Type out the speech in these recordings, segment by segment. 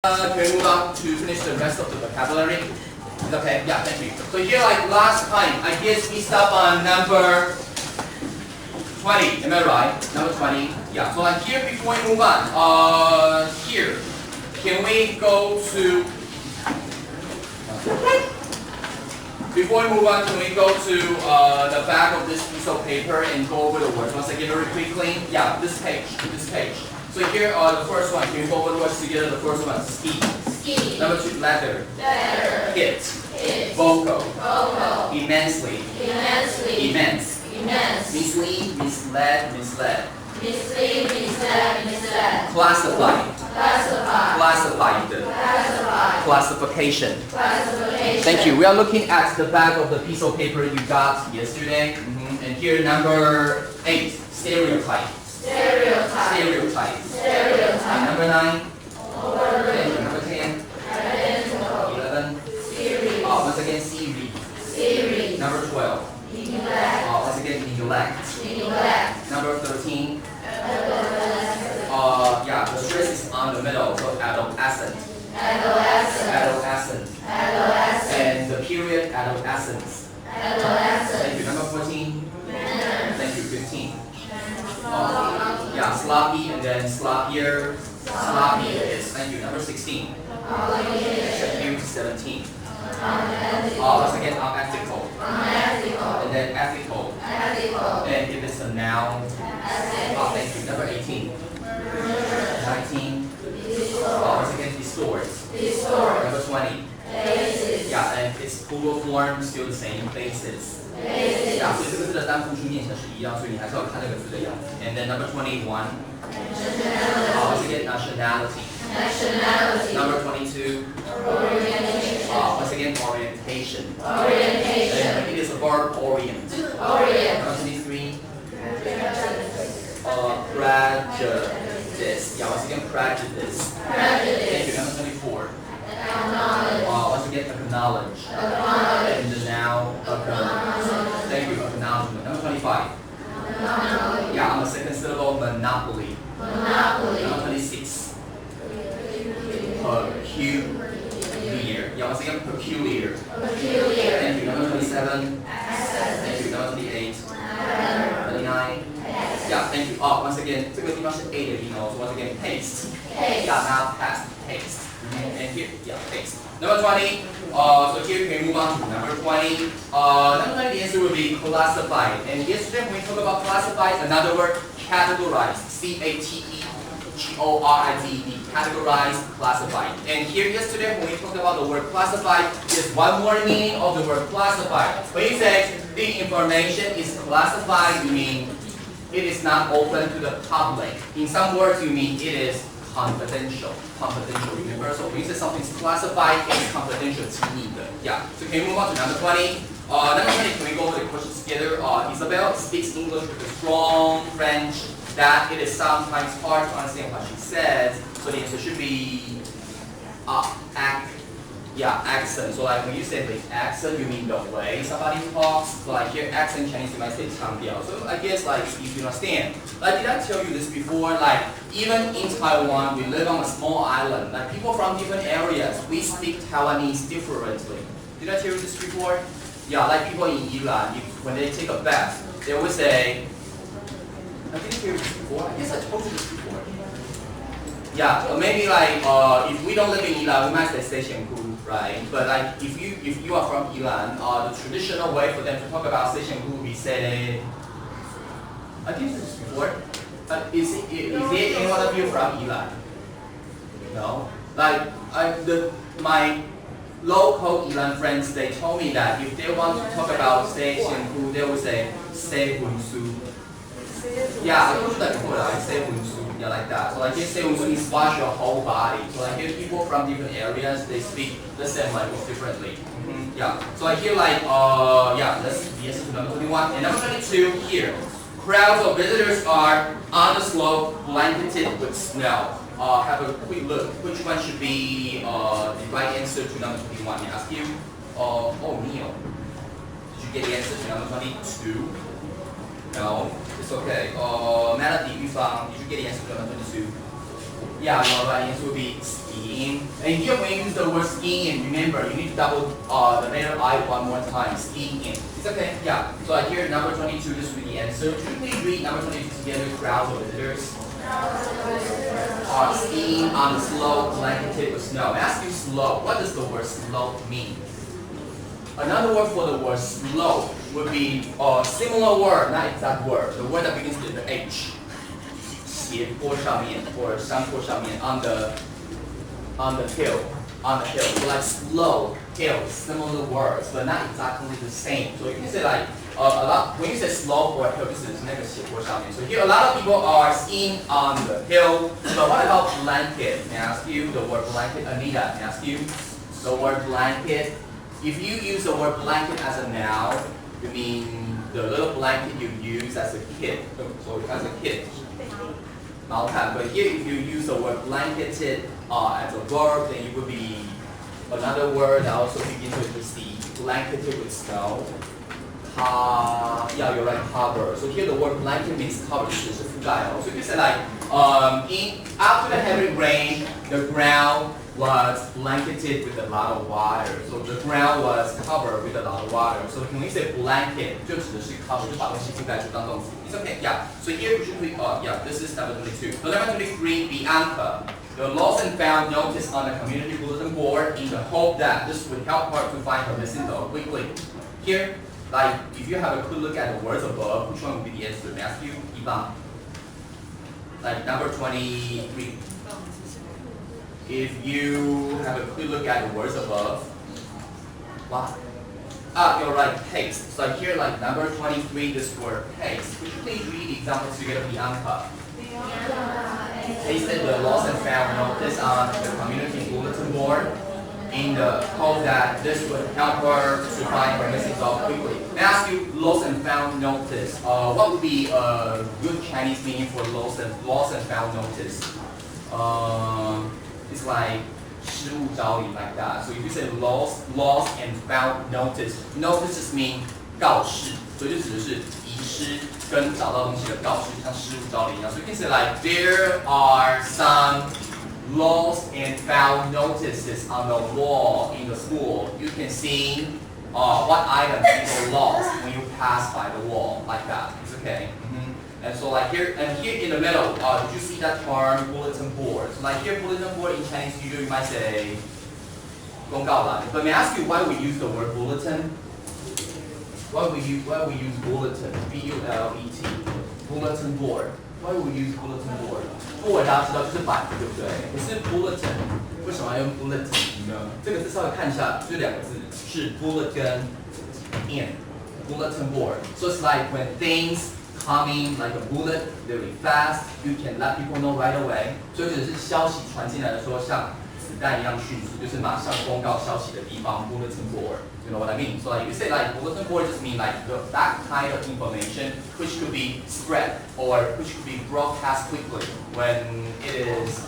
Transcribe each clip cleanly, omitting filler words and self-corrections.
Can we move on to finish the rest of the vocabulary? Is okay? Yeah, thank you. So here, like last time, I guess we stop on number 20. Am I right? Number 20. Yeah. So like here, before we move on, here, can we go to? Before we move on, can we go to the back of this piece of paper and go over the words once again very quickly? Yeah, this page. So here are the first one. Can we go over the words together? The first one, ski. Ski. Number 2, leather. Leather. Hit. Hit. Vocal. Vocal. Immensely. Immensely. Immense. Immense. Mislead, misled, misled. Mislead, misled, misled. Classify. Classify. Classified. Classify. Classification. Classification. Thank you. We are looking at the back of the piece of paper you got yesterday. And here, number 8, stereotype. Stereotype. Stereotype. Stereotype. And number 9. Order. And number 10. Identical. 11. Series. Once again, series. Series. Number 12. Neglect. Once again, neglect. Neglect. Number 13. Yeah, the stress is on the middle, so adolescent. Adolescent. Adolescent. Adolescent. And the period adolescence. Adolescent. Thank you. Number 14. Manner. Thank you. 15. Yeah, sloppy and then sloppier. Sloppiest. Thank you. Number 16. Obligation. 17. Unethical. Once again, unethical. Unethical. And then ethical. Ethical. And if it's a noun. Thank you. Number 18. 19. Once again, distort. Distort. Number 20. Basis. Yeah, and its plural form still the same. Basis. Basis. Yeah, 所以这个字的单复数念起来是一样，所以你还是要看那个字的样子。And then number 21. Once again, nationality. Nationality. Number 22. Orientation. Once again, orientation. Orientation. And it is a verb orient. Orient. Number 23. Prejudice. Yeah, once again, prejudice. Thank you. Prejudice. Number 24. Acknowledge. Once again, acknowledge. Acknowledge. And the noun, thank you, acknowledgement. Number 25. Monopoly. Yeah, on the second syllable, monopoly. Monopoly. Number 26. Peculiar. Yeah, once again, peculiar. Peculiar. Thank you. Number 27. Access. Thank you. Number 28. Matter. 29. Yeah, thank you. Once again, 这个地方是 A 的音哦，so once again, paste. Paste. Yeah, not past, paste. And here, yeah, paste. Number 20. So here we can move on to number 20. Number 20, the answer will be classified. And yesterday when we talked about classified, another word, categorize. C-A-T-E-G-O-R-I-Z-E. Categorize, classified. And here yesterday when we talked about the word classified, there's one more meaning of the word classified. When you say the information is classified, you mean it is not open to the public. In some words, you mean it is confidential. Confidential, remember? So when you say something's classified, it's confidential, 机密的. Yeah. So can we move on to number 20? Number 20, can we go over the questions together? Isabel speaks English with a strong French that it is sometimes hard to understand what she says. So the answer should be accent. So like when you say the accent, you mean the way somebody talks. So like here, accent Chinese, you might say 腔调. So I guess like if you understand. Like did I tell you this before? Like even in Taiwan, we live on a small island. Like people from different areas, we speak Taiwanese differently. Did I tell you this before? Yeah, like people in Yilan, when they take a bath, they always say, I didn't hear this before. I guess I told you this before. Yeah, or maybe like if we don't live in Yilan, we might say 洗身躯, right? But like if you are from Yilan, the traditional way for them to talk about 洗身躯, we say, I did this before. Is there any one of you from Yilan? No. Like my local Yilan friends, they told me that if they want to talk about 洗身躯, they would say 洗魂酥. Yeah, I told you that before, like 洗魂酥. Yeah, like that. So like here, 洗魂酥 means wash your whole body. So like here, people from different areas, they speak the same language differently. Yeah. So like here, like yeah, that's the answer to number 21. And number 22 here. Crowds of visitors are on the slope, blanketed with snow. Have a quick look. Which one should be the right answer to number 21? I ask you. Oh, Neil. Did you get the answer to number 22? No. It's okay. Melody, Yufang, did you get the answer to number 22? Yeah, your right answer would be skiing. And here when you use the word skiing, remember you need to double the letter I one more time. Skiing. It's okay. Yeah. So like here number 22, this would be the answer. Could you please read number 22 together? Crowds of visitors are skiing on the slope blanketed with snow. I ask you slope. What does the word slope mean? Another word for the word slope would be a similar word, not exact word. The word that begins with the H. 斜坡上面 or 山坡上面 on the hill. So like slope, hill, similar words, but not exactly the same. So you can say like a lot when you say slope or hill, this is 那个斜坡上面. So here a lot of people are skiing on the hill. So what about blanket? May I ask you the word blanket? Anita, may I ask you the word blanket? If you use the word blanket as a noun, you mean the little blanket you use as a kid. So as a kid. But here if you use the word blanketed as a verb, then it would be another word that also begins with the C. Blanketed with snow. Yeah, you're right, cover. So here the word blanket means cover. So you can say like, after the heavy rain, the ground was blanketed with a lot of water. So the ground was covered with a lot of water. So when we say blanket, 就指的是 cover, 就把东西覆盖住当动词. It's okay, yeah. So here you should put, yeah, this is number 22. So number 23, the anchor. The lost and found notice on the community bulletin board in the hope that this would help her to find her missing dog quickly. Here, like, if you have a quick look at the words above, which one would be the answer? Matthew, Ivan. Like number 23. If you have a quick look at the words above, what? You're right, paste. So here, like number 23, this word paste. Could you please read the examples together, Bianca? Pasted the lost and found notice on the community bulletin board in the hope that this would help her to find her missing dog quickly. May I ask you, lost and found notice. What would be a good Chinese meaning for lost and found notice? It's like 失物招领 like that. So if you say lost and found notice, notice just mean 告示，所以就指的是遗失跟找到东西的告示，像失物招领一样。So you can say like there are some lost and found notices on the wall in the school. You can see what items people lost when you pass by the wall like that. It's okay. And so like here in the middle, did you see that term bulletin board? So like here bulletin board in Chinese studio you might say 公告栏. But may I ask you why we use the word bulletin? Why we use bulletin? B-U-L-E-T. Bulletin board. Why we use bulletin board? Board 大家知道就是板子，对不对？可是 bulletin 为什么要用 bulletin 呢？这个字稍微看一下，就两个字，是 bullet 跟 in. Bulletin board. So it's like when things coming like a bullet very fast, you can let people know right away. 所以只是消息传进来的时候，像子弹一样迅速，就是马上公告消息的地方 bulletin board. You know what I mean? So like you say like bulletin board just mean like that kind of information which could be spread or which could be broadcast quickly when it is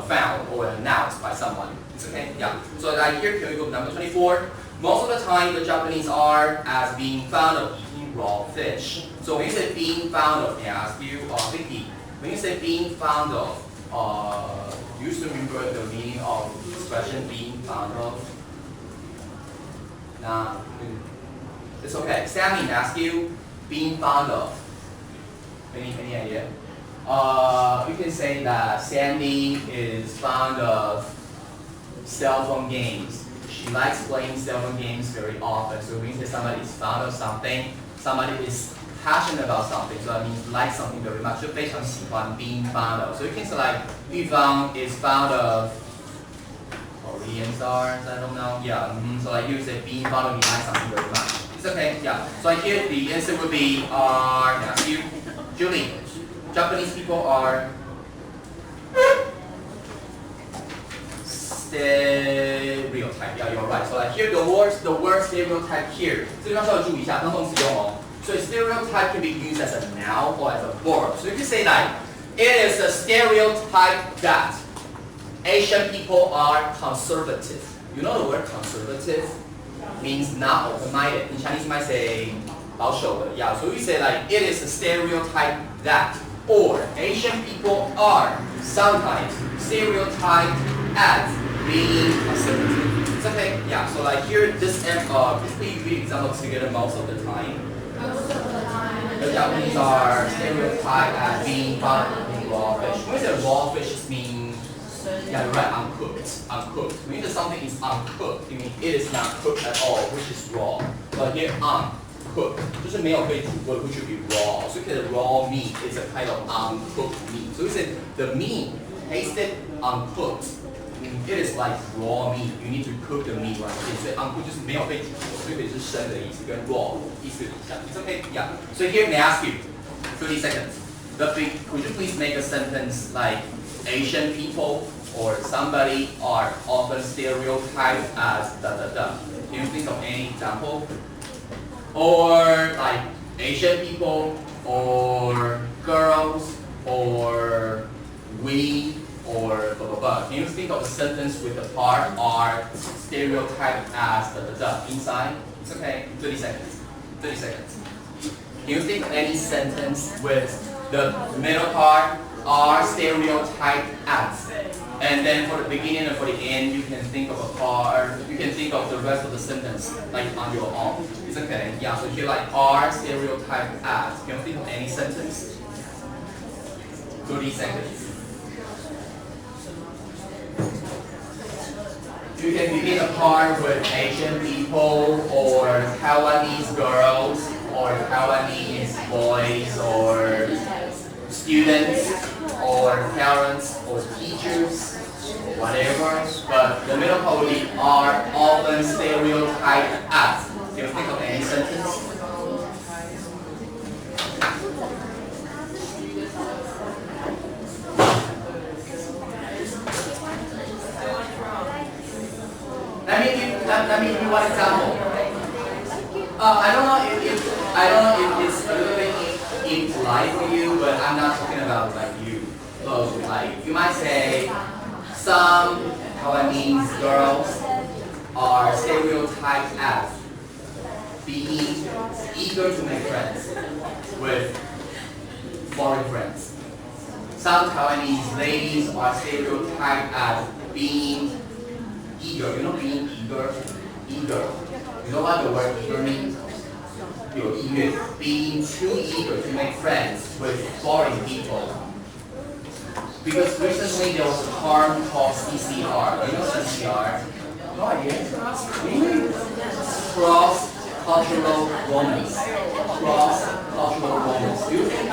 found or announced by someone. It's okay? Yeah. So like here, can we go to number 24? Most of the time the Japanese are as being fond of eating raw fish. So when you say being fond of, may I ask you, Vicky, when you say being fond of, do you still remember the meaning of the expression being fond of? Nah, it's okay. Sammy, ask you, being fond of. Any idea? You can say that Sandy is fond of cell phone games. She likes playing cell phone games very often. So when you say somebody is fond of something, somebody is passionate about something. So that means like something very much. 就非常喜欢 being fond of. So you can say like, Yufang is fond of Korean stars, I don't know. Yeah, so like you say being fond of me like something very much. It's okay, yeah. So like here the answer would be ask you, Julie, Japanese people are stereotype. Yeah, you're right. So like here the word stereotype here. 这地方稍微注意一下，当动词用哦。So stereotype can be used as a noun or as a verb. So you can say that it is a stereotype that Asian people are conservative. You know the word conservative means not open-minded. In Chinese you might say 保守的. Yeah, so we say like it is a stereotype that or Asian people are sometimes stereotyped as being conservative. It's okay, yeah. So like here, this please read example together most of the time. The Japanese are stereotyped as being fond of eating raw fish. When we say raw fish, it means yeah, right, uncooked. Uncooked. When you say something is uncooked, it means it is not cooked at all, which is raw. But here, uncooked 就是没有被煮过的 which would be raw. So the raw meat is a kind of uncooked meat. So we say the meat tasted uncooked. It is like raw meat. You need to cook the meat right. 所以 uncooked 就是没有被煮过，所以是生的意思，跟 raw 意思很像。It's okay, yeah. So here may I ask you, 30 seconds. Could you please make a sentence like Asian people or somebody are often stereotyped as da da da? Can you think of any example? Or like Asian people or girls or we or blah blah blah. Can you think of a sentence with the part are stereotyped as da da da inside? It's okay. 30 seconds. 30 seconds. Can you think of any sentence with the middle part are stereotyped as? And then for the beginning and for the end, you can think of a part, you can think of the rest of the sentence like on your own. It's okay. Yeah, so here like are stereotyped as. Can you think of any sentence? 30 seconds. You can begin a part with Asian people or Taiwanese girls or Taiwanese boys or students or parents or teachers or whatever. But the middle part will be are often stereotyped as. Can you think of any sentence? Let me give you one example. I don't know if it's a little bit impolite for you, but I'm not talking about like you. So like you might say some Taiwanese girls are stereotyped as being eager to make friends with foreign friends. Some Taiwanese ladies are stereotyped as being eager. You know being eager? Eager. You know what the word eager means? 有意愿. Being too eager to make friends with foreign people. Because recently there was a term called CCR. You know CCR? No idea. Really? Cross-cultural romance. Cross-cultural romance. Do you think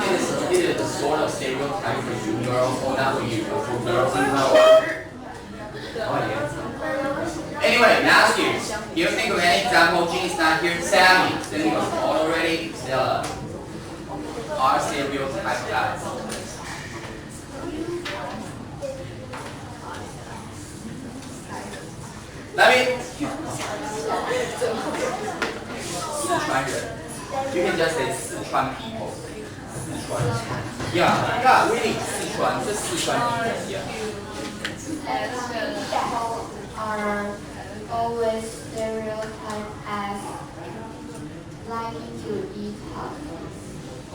it is a sort of stereotype for you girls, or not for you, but for girls in Taiwan? No idea. Anyway, now ask you. You think of any example? Jean's not here. Sammy. Then you was all already. Stella. Are stereotyped guys. Let me. Sichuan人. You can just say Sichuan people. Sichuan. Yeah, really. Sichuan. Just Sichuan people. Yeah. Are always stereotyped as liking to eat hot.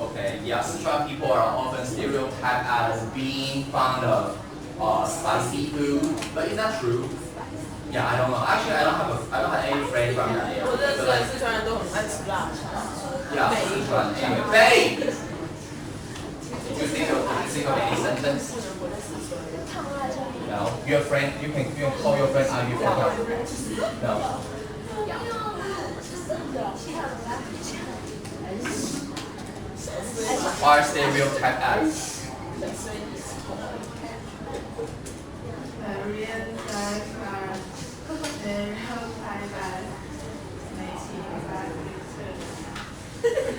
Okay, yeah, Sichuan people are often stereotyped as being fond of spicy food, but is that true? Yeah, I don't know. Actually, I don't have any friends from that area. But like, yeah, Sichuan. Anyway, Betty, did you think of any sentence? No, your friend. You can call your friend. Are you for help? No. Are stereotyped as? Korean stars are stereotyped as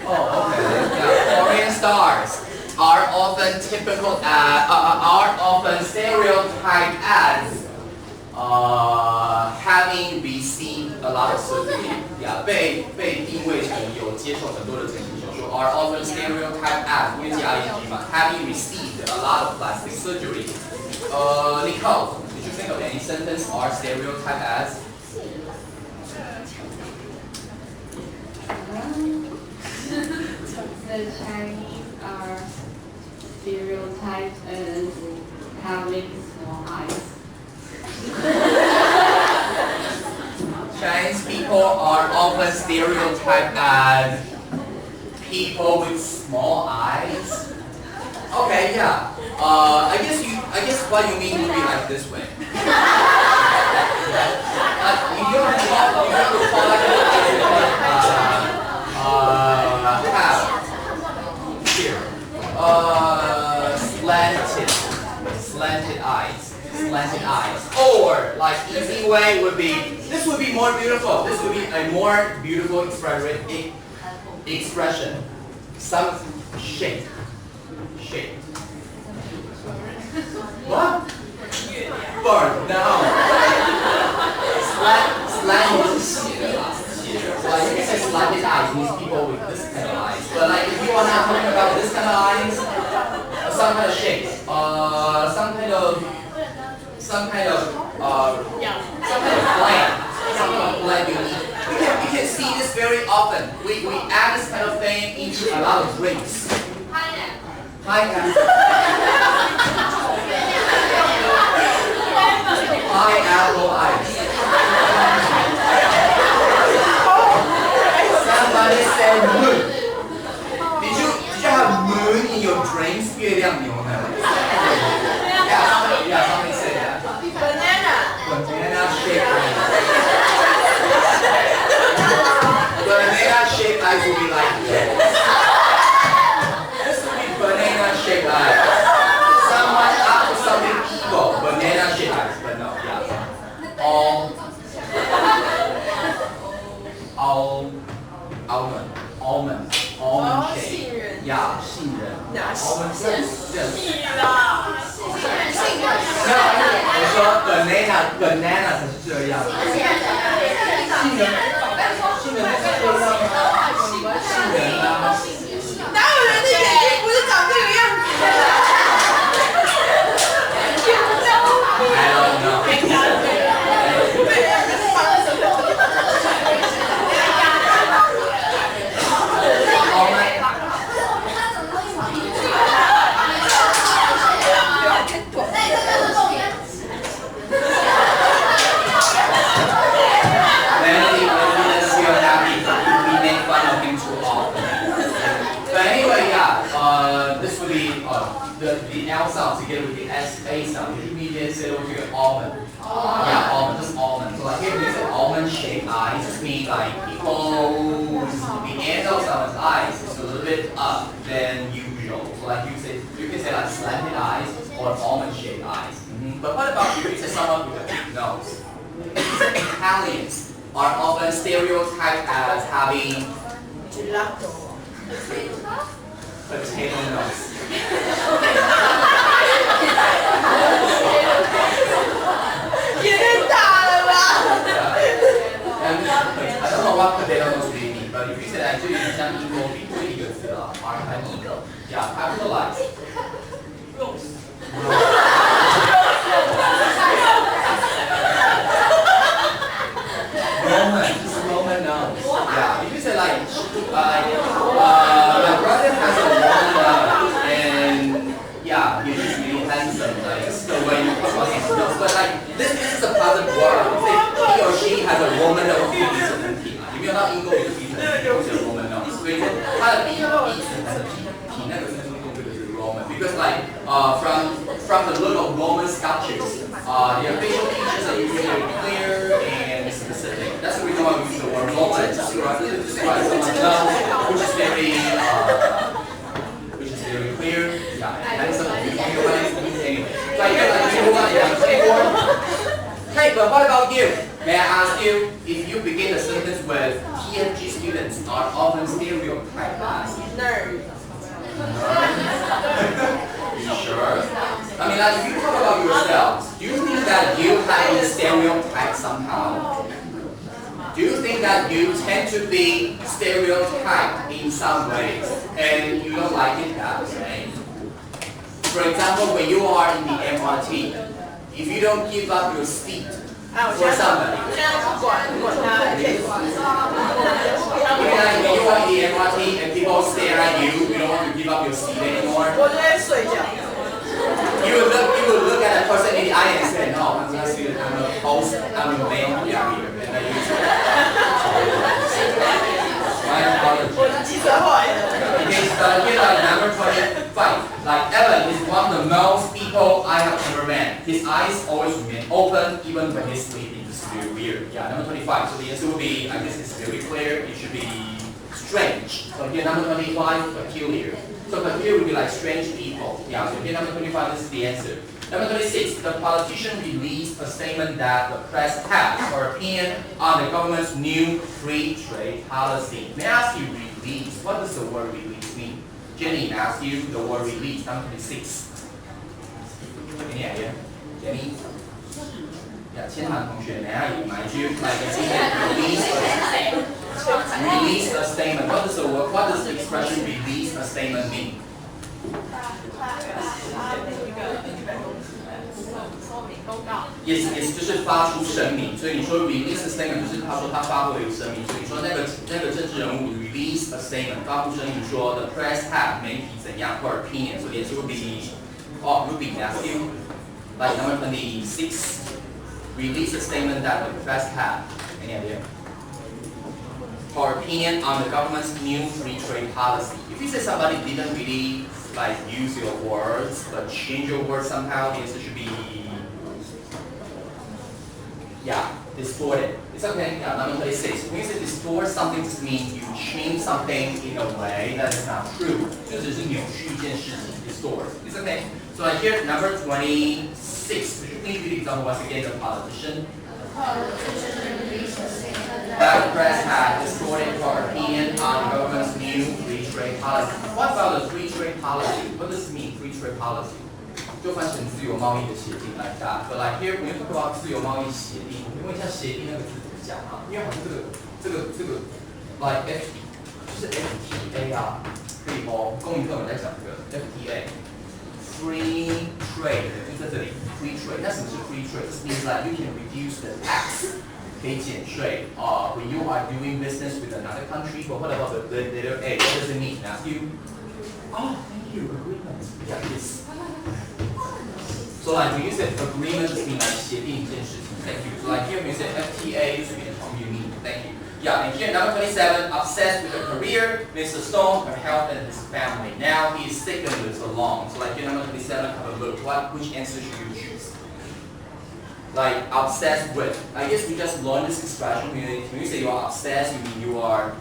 Oh, okay. Yeah, Korean stars are often are often stereotyped as having received a lot of surgery. Yeah, 被定位成有接受很多的整形手术 are often stereotyped as 因为加 ing 嘛 having received a lot of plastic surgery. Nicole, did you think of any sentence are stereotyped as? The Chinese are stereotyped as having small eyes. Chinese people are often stereotyped as people with small eyes. Okay, yeah. I guess what you mean would be like this way. If you have slanted eyes. Or like easy way would be, this would be more beautiful. This would be a more beautiful expression. Some shape. What? Bird, no. Slanted. So like you can say slanted eyes means people with this kind of eyes. But like if you want to talk about this kind of eyes, some kind of shape, some kind of plan you can see this very often. We add this kind of thing into a lot of drinks. Pineapple eyes. Somebody said moon. Did you have moon in your drinks? 月亮牛奶。Yeah, somebody said that. Banana shaped eyes. Banana shaped eyes will be like this. This will be banana shaped eyes. Someone after something evil, banana shaped eyes, but no, yeah. Almond shape. Yeah, 杏仁。Almond shape.我说 banana 才是这样。杏仁是这样吗？杏仁啊。哪有人的眼睛不是长这个样子的？ I don't know. This would be the L sound together with the SA sound. You immediately say over here almond. Yeah, almond, just almond. So like here we say almond shaped eyes. This means like people, the end of someone's eyes is a little bit up than usual. So like you can say like slanted eyes or almond shaped eyes. But what about if you say someone with a big nose? Italians are often stereotyped as having potato nose. I don't know what potato nose really means, but if you say that, 就有点像英国比对一个字了 ，R 开头的 ，yeah, capitalize. Roman nose. Yeah, if you say like my brother has a Roman nose, and yeah, he's really handsome. Like this is the way you talk about his nose. But like this is a positive word. If he or she has a Roman nose, 鼻子很挺啊。有没有到英国有鼻子很挺，就是 Roman nose。所以说他的鼻子还是挺那个是用这个是 Roman。Because like from the look of Roman sculptures, their facial features are usually very clear and specific. That's the reason why we use the word Roman to describe someone's nose, which is very clear. Yeah, and some beautiful ways. Anyway, so I guess like you move on to Hey, but what about you? May I ask you, if you begin a sentence with PNG students are often stereotyped as Nerd. You sure? I mean, like, if you talk about yourselves, do you think that you have been stereotyped somehow? Do you think that you tend to be stereotyped in some ways and you don't like it that way? For example, when you are in the MRT, if you don't give up your seat for somebody, when you are in the MRT and people stare at you, you don't want to give give up your seat anymore? 我就在睡觉。You would look at that person in the eye and say, no, I'm not serious. I'm a host. I'm a male carrier. And then you say, my apologies. 我是记者坏的。 Okay, so here like number 25. Like Allen is one of the most people I have ever met. His eyes always remain open even when he's sleeping. It's very weird. Yeah, number 25. So the answer will be, I guess it's very clear. It should be strange. So here number 25, peculiar. So peculiar would be like strange people. Yeah, so here number 25, this is the answer. Number 26, the politician released a statement that the press has her opinion on the government's new free trade policy. May I ask you, release? What does the word release mean? Jenny asked you the word release. Number 26. Any idea? Jenny? Yeah, 千涵同学，等下也买一句来个经典 release a statement. What does the word? What does the expression release a statement mean? Yes, 就是发出声明，所以你说 release a statement 就是他说他发布了一个声明，所以你说那个政治人物 release a statement 发布声明说 the press have 媒体怎样或 opinion， 所以也就会 be Matthew, like number 26, release a statement that the press have. Any idea? Or opinion on the government's new free trade policy. If you say somebody didn't really like use your words but change your words somehow, the answer should be distorted. It's okay. Yeah, number 26. When you say distort something, just means you change something in a way that is not true. 就只是扭曲一件事情 distort. It's okay. So like here, number 26. Could you please read the example once again? The politician. That the press had distorted her opinion on the government's new free trade policy. What about the free trade policy? What does it mean, free trade policy? 就翻成自由贸易的协定来打。But like here, when you talk about 自由贸易协定，我可以问一下协定那个字怎么讲啊？因为好像这个 like F 就是 FTA 啊，可以哦。公民课我们在讲这个 FTA。Free trade 就在这里 ，free trade。那什么是 free trade? This means that you can reduce the tax， 可以减税。When you are doing business with another country, but what about the letter A? What does it mean? Ask you. Oh, thank you. Agreement. Yeah, this. So like when you say agreement, it means like 协定一件事情。Thank you. So like here when you say FTA, this means you mean. Thank you. Yeah, and here number 27, obsessed with a career, Mr. Stone, her health, and his family. Now he is sick and lives alone. So like here number 27, have a look. Which answer should you choose? Like obsessed with. I guess we just learned this expression. When you say you are obsessed, you mean you are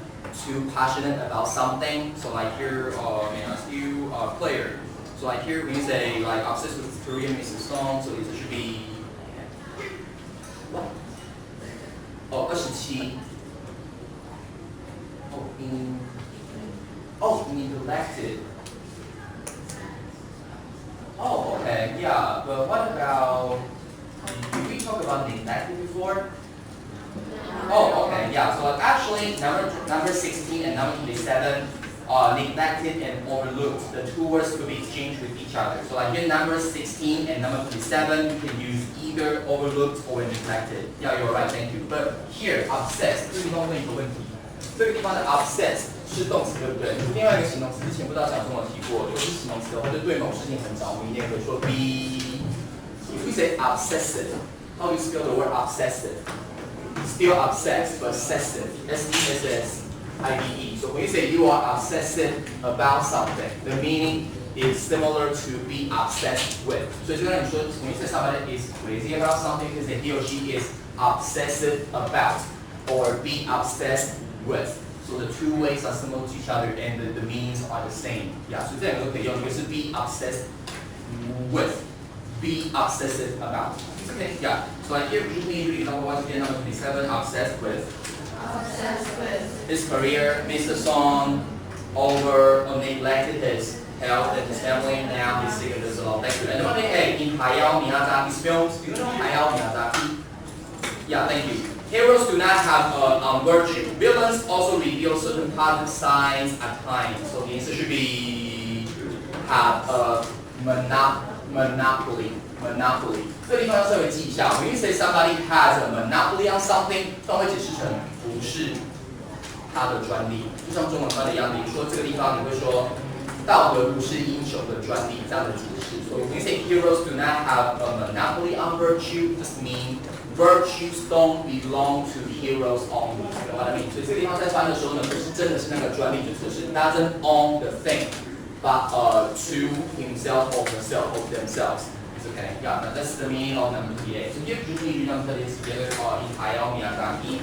too passionate about something. So like here, may I ask you, player. So like here, when you say like obsessed with his career, Mr. Stone, so it should be what? Oh, 27. Neglected. Oh, okay, yeah. But what about? Did we talk about neglected before? Oh, okay, yeah. So actually, number 16 and number 27. Neglected and overlooked. The two words could be exchanged with each other. So like here, number 16 and number 27, you can use either overlooked or neglected. Yeah, you're right, thank you. But here, obsessed, 这个地方问一个问题。这个地方的 obsessed 是动词，对不对？另外一个形容词之前不知道小钟有提过，如果是形容词的话，就对某事情很着迷，你也可以说 If we say obsessive, how do you spell the word obsessive? Still obsessed, but obsessive. S-E-S-S-I-V-E. So when you say you are obsessive about something, the meaning is similar to be obsessed with. 所以就像你说， when you say somebody is crazy about something, you can say he or she is obsessive about or be obsessed with. So the two ways are similar to each other and the meanings are the same. Yeah, 所以这两个都可以用，一个是 be obsessed with, be obsessive about. Okay, yeah. So like here, could you please read example once again, number 27, obsessed with. Obsessed with. His career, Mr. Song, over or neglected his health and his family. Now he's sick and lives alone. Thank you. And number 8, in Hayao Miyazaki's films, do you know Hayao Miyazaki? Yeah, thank you. Heroes do not have virtue. Villains also reveal certain positive signs at times. So the answer should be have a monopoly. Monopoly. 这个地方要稍微记一下。When you say somebody has a monopoly on something， 都会解释成不是他的专利，就像中文翻的一样。比如说这个地方你会说道德不是英雄的专利这样的解释。So when you say heroes do not have a monopoly on virtue, just mean virtues don't belong to heroes only. You know what I mean? 所以这个地方在翻的时候呢，不是真的是那个专利，就是 doesn't own the thing, but to himself or herself or themselves. Okay, yeah, that's the meaning of number 38. So here usually number 38 together in Hayao Miyazaki.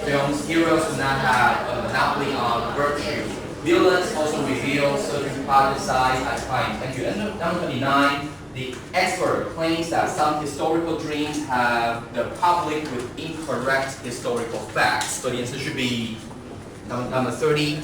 Films, heroes do not have a monopoly on virtue. Villains also reveal certain positive sides as fine. Thank you. And number 29, the expert claims that some historical dreams have the public with incorrect historical facts. So the answer should be number 30.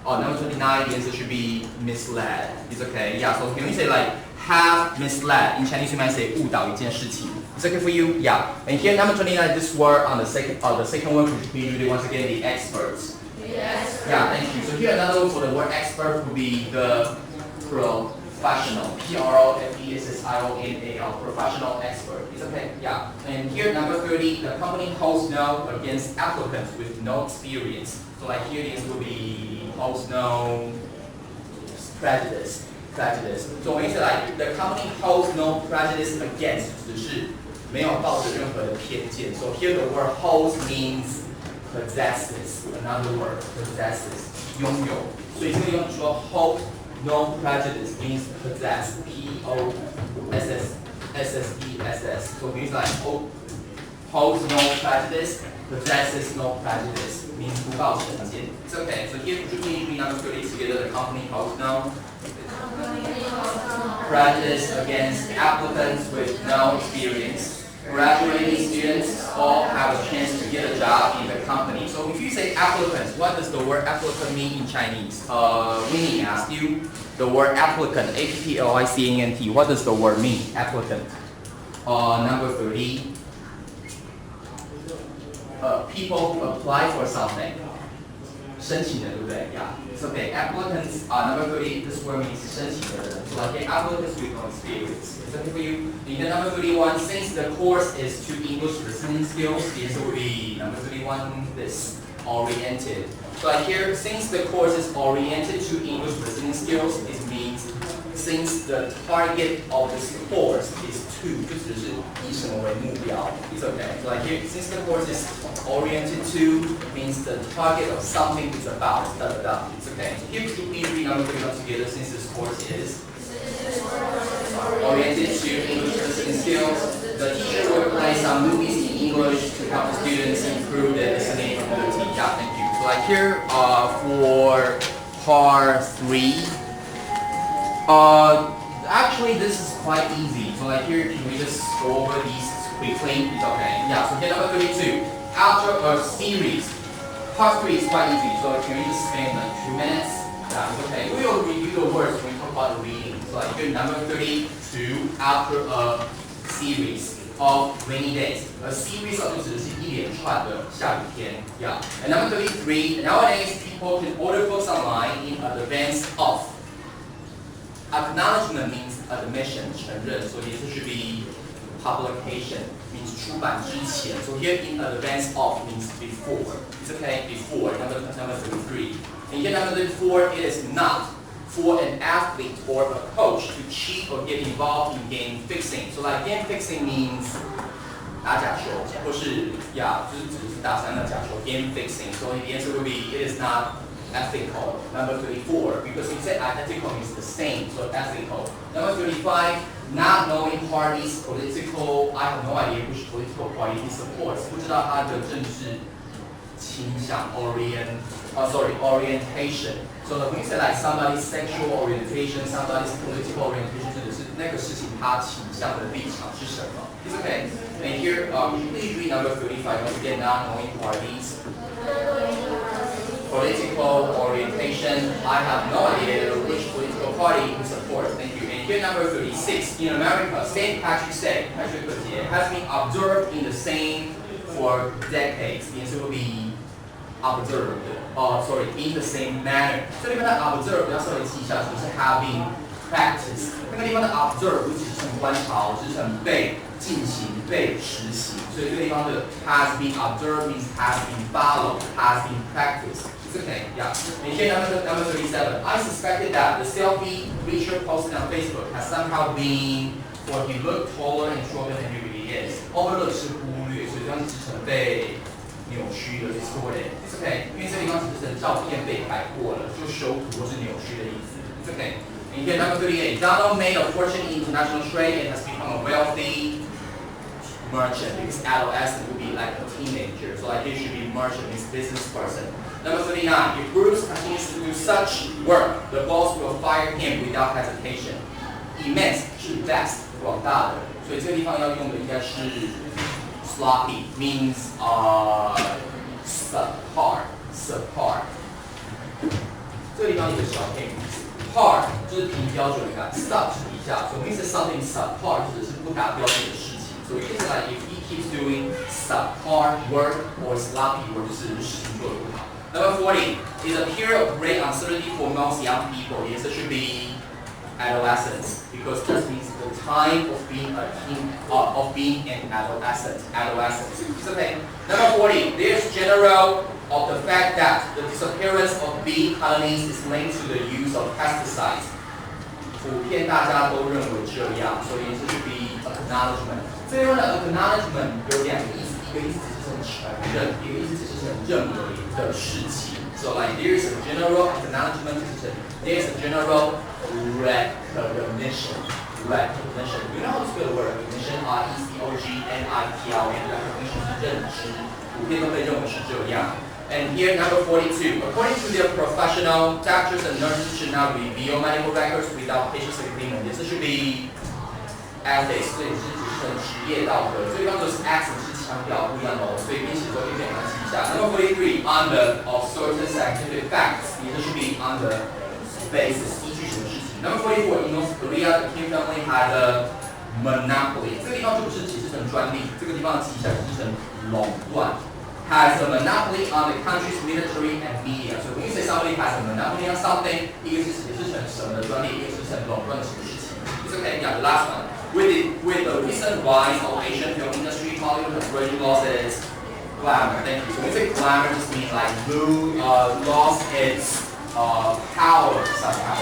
Or number 29, the answer should be misled. It's okay. Yeah, so can we say like have misled? In Chinese, you might say 误导一件事情. It's okay for you? Yeah. And here, number 29, this word on the second one could be really once again the experts. Yes. Yeah, thank you. So here another word for the word expert would be the professional. Professional. Professional expert. It's okay. Yeah. And here number 30, the company holds no against applicants with no experience. So like here the answer will be holds no prejudice. So when you say like the company holds no prejudice against, 只是没有抱着任何的偏见. So here the word holds means possesses. Another word, possesses. 拥有. 所以这个地方说 hold no prejudice means possess. P-O-S-S-E-S-S. So it means like holds no prejudice, possesses no prejudice. Means 不抱成见. It's okay. So here should be number 30 together. The company holds no prejudice against applicants with no experience. Graduating students all have a chance to get a job in the company. So if you say applicants, what does the word applicant mean in Chinese? Winnie asked you the word applicant, A-P-P-L-I-C-A-N-T. What does the word mean? Applicant. Number 30. People who apply for something. 申请的，对不对 ？Yeah, it's okay. Applicants, number 30, this word means 申请的人. So like applicants with no experience. Is that okay for you? And number 31, since the course is to English listening skills, the answer will be number 31, this, oriented. So like here, since the course is oriented to English listening skills, it means since the target of this course is to, 就只是以什么为目标. It's okay. So like here, since the course is oriented to means the target of something is about. It's okay. So here we read number 31 together since this course is oriented to English listening skills. The teacher will play some movies in English to help the students improve their listening ability. Yeah, thank you. So like here, for part 3, actually this is quite easy. So like here, can we just go over these quickly? It's okay. Yeah, so here number 32. After a series, part 3 is quite easy. So can we just spend like 2 minutes? Yeah, it's okay. We will review the words when we talk about the reading. So like here number 32, after a series of rainy days. A series of 就指的是一连串的下雨天. Yeah. And number 33, nowadays people can order books online in advance of. Acknowledgement means admission, 承认. So the answer should be publication, means 出版之前. So here in advance of means before. It's okay, before, number 33. And here number 34, it is not for an athlete or a coach to cheat or get involved in game fixing. So like game fixing means 打假球, 或是 yeah, 就是指是打三的假球, game fixing. So the answer will be, it is not ethical. Number 34, because you said ethical means the same, so ethical. Number 35, not knowing parties, political, I have no idea which political party he supports. 不知道他的政治倾向 orientation. So when you say like somebody's sexual orientation, somebody's political orientation, 指的是那个事情他倾向的立场是什么. It's okay. And here, please read number 35. Once again, not knowing parties. Political orientation, I have no idea which political party he supports. Thank you. And here number 36, in America, St. Patrick's Day, has been observed in the same for decades. The answer will be observed. In the same manner. 这里面的 observe 要稍微记一下，就是 having practice. 那个地方的 observe 不只是成观察，只是成被进行、被实行。所以这个地方的 has been observed means has been followed, has been practiced. It's okay, yeah. And here number 37. I suspected that the selfie feature posted on Facebook has somehow been, or he looked taller and stronger than he really is. Overlook 是忽略，所以这样直程被扭曲了 distorted. It's okay， 因为这地方只是照片被改过了，就修图或是扭曲的意思。It's okay. And here number 38. Donald made a fortune in international trade and has become a wealthy merchant because adolescent would be like a teenager. So like it should be merchant means business person. Number 39. If Bruce continues to do such work, the boss will fire him without hesitation. Immense 是 vast 广大的，所以这个地方要用的应该是 sloppy means subpar. 这个地方有个小片语。Par 就是凭标准感 ，sub 是以下，所以 means something subpar 指的是不达标准的事情。所以就是like if he keeps doing subpar work or sloppy work， 就是事情做得不好。Number 40 is a period of great uncertainty for most young people. Yes, it should be adolescence because that means the time of being a teen, of being an adolescent. It's okay. Number 40, there's general of the fact that the disappearance of bee colonies is linked to the use of pesticides. 普遍大家都认为这样，所以这是 be acknowledgement. 这边的 acknowledgement 有两个意思，一个意思只是很承认，一个意思只是很认为的事情。So like there is a general acknowledgement, there is a general recognition. You know how to spell the word recognition? R-E-C-O-G-N-I-T-I-O-N. Recognition 是认知，普遍都被认为是这样。And here, number 42. According to their professional, doctors and nurses should not reveal medical records without patient's agreement. This should be ethics， 所以是只是职业道德。这个地方就是 accent 是强调不一样哦，所以编写作一点要记一下。Number 43. On the of certain scientific facts, it should be on the basis 依据什么事情。Number 44. In North Korea, the Kim family had a monopoly. 这个地方就不是解释成专利，这个地方记一下解释成垄断。Has a monopoly on the country's military and media. So when you say somebody has a monopoly on something, 一个是解释成什么的专利，一个是成垄断的什么事情。It's okay, yeah, the last one. With the recent rise of Asian film industry, Hollywood has greatly lost its glamour. Thank you. So when you say glamour, just means like lost its power somehow.